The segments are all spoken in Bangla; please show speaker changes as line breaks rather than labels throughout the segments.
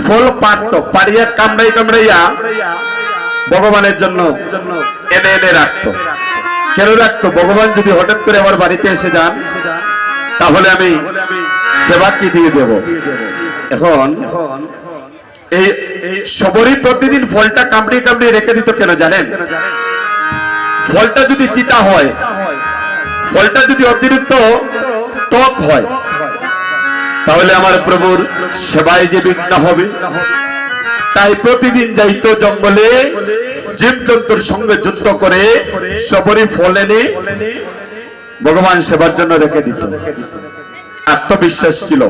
ফল পারত পারিয়া কামড়াই কামড়াইয়া ভগবানের জন্য এনে এনে রাখতো। কেন রাখতো? ভগবান যদি হঠাৎ করে আমার বাড়িতে এসে যান তাহলে আমি সেবা কি দিয়ে দেব। এখন এই সবরই প্রতিদিন ফলটা কামড়িয়ে কামড়িয়ে রেখে দিত কেন জানেন? ফলটা যদি তিতা হয়, ফলটা যদি অতিরিক্ত টক হয়, তাহলে আমার প্রভুর সেবায় যে বিঘ্ন হবে। তাই প্রতিদিন যাইতো জঙ্গলে, জীবজন্তুর সঙ্গে যুদ্ধ করে সবরই ফল এনে ভগবান সেবার জন্য রেখে দিত। আত্মবিশ্বাস ছিল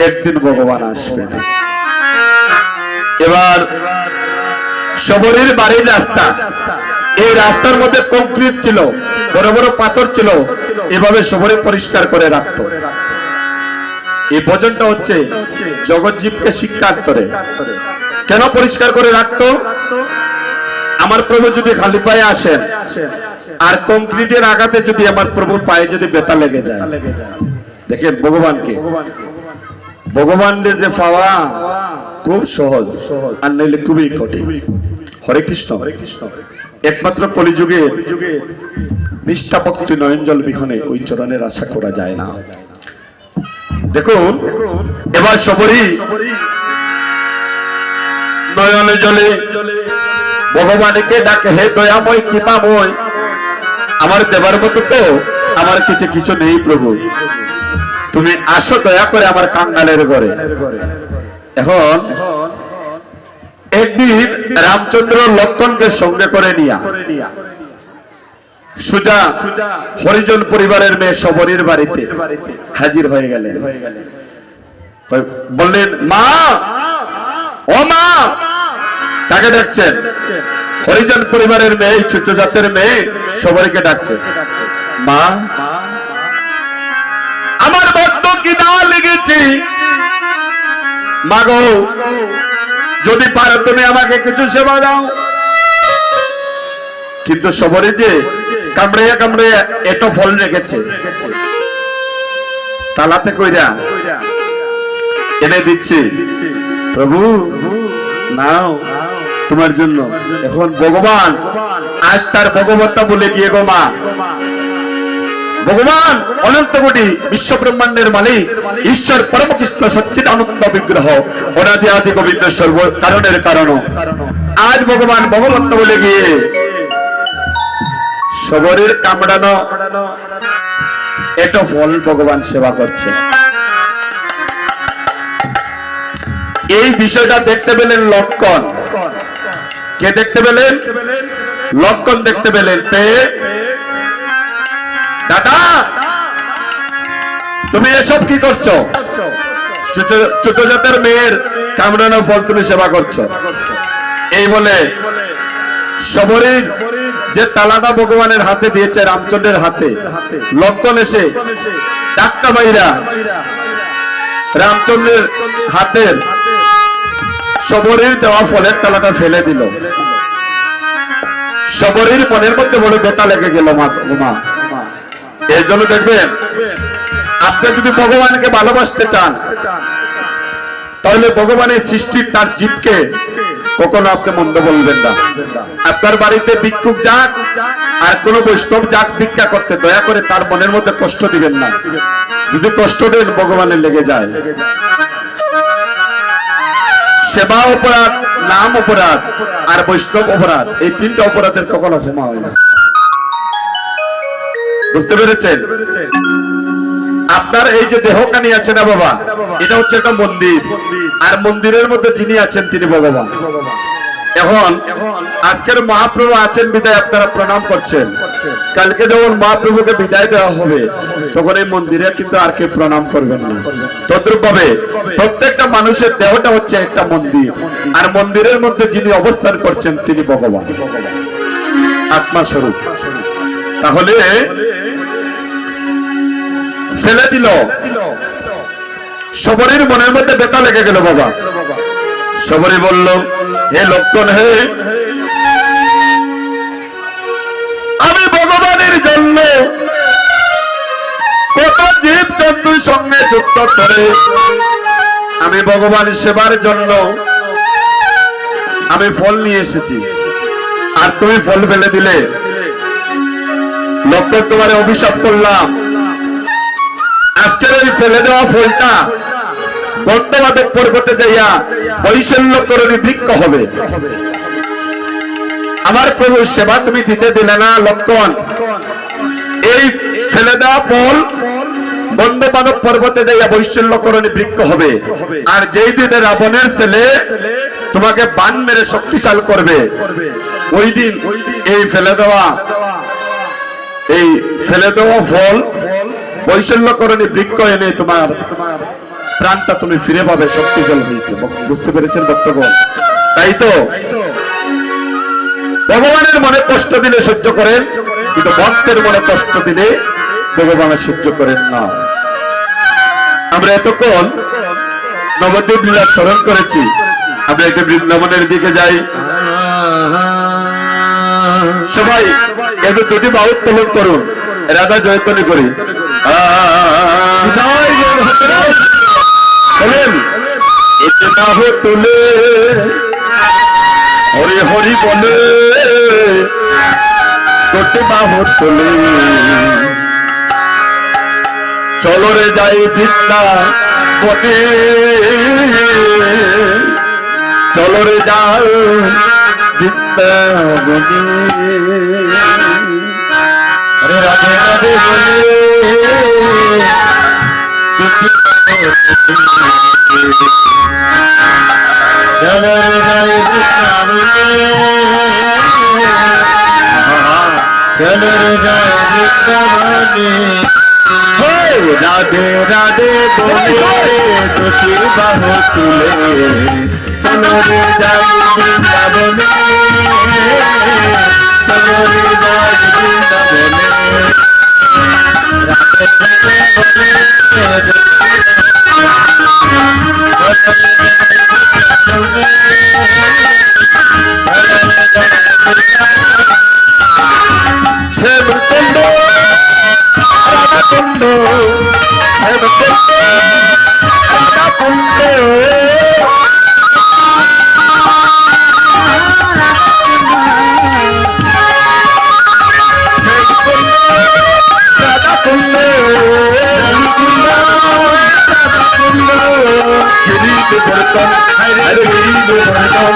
একদিন ভগবান আসবে। এবার সবরীর বাড়ির রাস্তা, এই রাস্তার মধ্যে কংক্রিট ছিল, বড় বড় পাথর ছিল, এভাবে সবরী পরিষ্কার করে রাখতো। এই ভজনটা হচ্ছে জগৎজীবকে শিক্ষা করে। কেন পরিষ্কার করে রাখতো? আমার প্রভু যদি খালি পায়ে আসেন আর কংক্রিটের আঘাতে যদি আমার প্রভুর পায়ে যদি ব্যথা লেগে যায়, দেখেন ভগবানকে, ভগবানের যে পাওয়া খুব সহজ আর নইলে খুবই কঠিন। হরে কৃষ্ণ। একমাত্র কলিযুগে নিষ্ঠা ভক্তি নয়নজল বিহনে ওই চরণের আশা করা যায় না। দেখুন এবার সবরই নয়নে জলে ভগবানকে ডাকে, হে দয়াময় কৃপাময়, আমার দেবার মতো তো আমার কিছু কিছু নেই প্রভু, তুমি আসো দয়া করে আমার কাঙ্গালের ঘরে। এখন একদিন রামচন্দ্র লক্ষণকে সঙ্গে করে নিয়া সুজা হরিজন পরিবারের মেয়ে সবরীর বাড়িতে হাজির হয়ে গেলেন। বললেন, মা, ও মা। কাকে ডাকছেন? হরিজন পরিবারের মেয়ে, ছোট জাতের মেয়ে সবরীকে ডাকছে। মা, আমার বড্ড খিদা লেগেছে, মাগো যদি পারো তুমি আমাকে কিছু সেবা দাও। কিন্তু সবরী যে কামড়াইয়া কামড়াইয়া এটো ফল রেখেছে, তালাতে কইরা এনে দিচ্ছি, প্রভু নাও তোমার জন্য। এখন ভগবান আজ তার ভগবত্তা বলে গিয়ে গো মা, ভগবান অনন্ত কোটি বিশ্ব ব্রহ্মাণ্ডের মালিক ঈশ্বর পরম কৃষ্ণ সচ্চিদানন্দ বিগ্রহ অনাদি আদি গোবিন্দ সর্ব কারণের কারণ, আজ ভগবান ভগবত্তা বলে গিয়ে সবরীর কামড়ানো এটো ফল ভগবান সেবা করছে। এই বিষয়টা দেখতে পেলেন লক্ষণ। কে দেখতে পেলেন? লক্ষণ দেখতে পেলেন। দাদা তুমি এসব কি করছো? ছোট জাতের মেয়ের কামড়ানো ফল তুমি সেবা করছো। এই বলে সবরীর যে তালাটা ভগবানের হাতে দিয়েছে, রামচন্দ্রের হাতে, লক্ষণ এসে ডাক্কা বাইরা রামচন্দ্রের হাতের সবরীর দেওয়া ফলের তালাটা ফেলে দিল। সবরীর মনের মধ্যে বড় ব্যথা লেগে গেল। মা, এর জন্য দেখবেন আপনি যদি ভগবানকে ভালোবাসতে চান তাহলে ভগবানের সৃষ্টির তার জীবকে কখনো আপনি মন্দ বলবেন না। আপনার বাড়িতে ভিক্ষুক যাক আর কোন বৈষ্ণব যাক ভিক্ষা করতে, দয়া করে তার মনের মধ্যে কষ্ট দিবেন না। যদি কষ্ট দেন ভগবানের লেগে যায়। সেবা অপরাধ, নাম অপরাধ আর বৈষ্ণব অপরাধ, এই তিনটা অপরাধের কখনো ক্ষমা হয় না। বুঝতে পেরেছেন? আপনার এই যে দেহখানি আছে না বাবা, এটা হচ্ছে একটা মন্দির, আর মন্দিরের মধ্যে যিনি আছেন তিনি ভগবান। এখন আজকের মহাপ্রভু আছেন বিদায় আপনারা প্রণাম করছেন, কালকে যখন মহাপ্রভুকে বিদায় দেওয়া হবে তখন এই মন্দিরে কিন্তু আর কেউ প্রণাম করবেন না। তদ্রূপ ভাবে প্রত্যেকটা মানুষের দেহটা হচ্ছে একটা মন্দির, আর মন্দিরের মধ্যে যিনি অবস্থান করছেন তিনি ভগবান, আত্মা স্বরূপ। তাহলে ফেলে দিল, সবরীর মনের মধ্যে ব্যথা লেগে গেল। বাবা সবরী বলল, হে লক্ষণ, হে আমি ভগবানের জন্য কত জীব জন্তুর সঙ্গে যুক্ত করে আমি ভগবান সেবার জন্য আমি ফল নিয়ে এসেছি, আর তুমি ফল ফেলে দিলে। লক্ষ্য তোমার অভিশাপ করলাম, আজকের ওই ফেলে দেওয়া ফলটা গন্ধবাদক পর্বতে যাইয়া বৈশল্যকরণী বৃক্ষ হবে। আমার প্রভু সেবা তুমি দিতে দিলে না লক্ষণ। এই ফেলে দেওয়া ফল গন্ধবাদক পর্বতে যাইয়া বৈশল্যকরণী বৃক্ষ হবে, আর যেই দিনে রাবণের ছেলে তোমাকে বান মেরে শক্তিশালী করবে, ওই দিন এই ফেলে দেওয়া ফল বৈশল্যকরণী বৃক্ষ এনে তোমার প্রাণটা তুমি ফিরে পাবে শক্তিশালী হইতে। বুঝতে পেরেছেন ভক্তগণ? তাই তো ভগবানের মনে কষ্ট দিলে সহ্য করেন, কিন্তু ভক্তের মনে কষ্ট দিলে ভগবানের সহ্য করেন না। আমরা এতক্ষণ নবদ্বীপ লীলা স্মরণ করেছি, আমরা একটু বৃন্দাবনের দিকে যাই। সবাই একটু দুটি বাহু উত্তোলন করুন, রাধা জয়ধ্বনি করি। বলেন এতে বাহু তুলে হরি হরি বলে, দুটি বাহু তুলে চলো রে যাই বৃন্দাবনে, চলো রে যাই বৃন্দাবনে।
अरे राधे राधे बोले चलो रे जाए वृंदावने, चलो रे जाए वृंदावने।
राधे राधे बोले दुखी बाहु तुले, चलो रे जाए वृंदावने, चलो रे जाए वृंदावने।
राधे राधे बोले
श्याम कुंड राधा कुंड, श्याम कुंड राधा कुंड, राधा कुंड गिरीश बर्तन, अरे गिरीश बर्तन,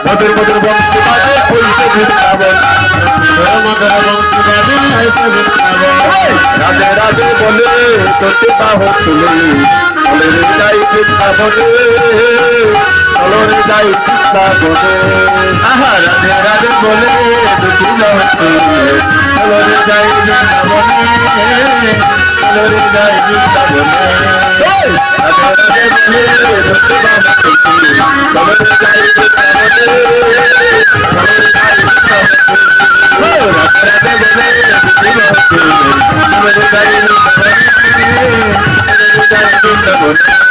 मधुर मधुर वंशी बाजे पैसे वृंदावन,
मधुर वंशी बाजे ऐसे वृंदावन।
राधे राधे बोले তোতে বাহু তুলে, চলো রে যাই বৃন্দাবনে, চলো রে যাই বৃন্দাবনে। আহা রাধে রাধে বলে দুটি বাহু তুলে, চলো রে যাই বৃন্দাবনে, চলো রে যাই বৃন্দাবনে। রাধে রাধে বলে দুটি বাহু তুলে, চলো রে যাই বৃন্দাবনে, চলো রে যাই বৃন্দাবনে। রাধে রাধে বলে দুটি বাহু তুলে, চলো রে যাই বৃন্দাবনে, চলো রে যাই বৃন্দাবনে।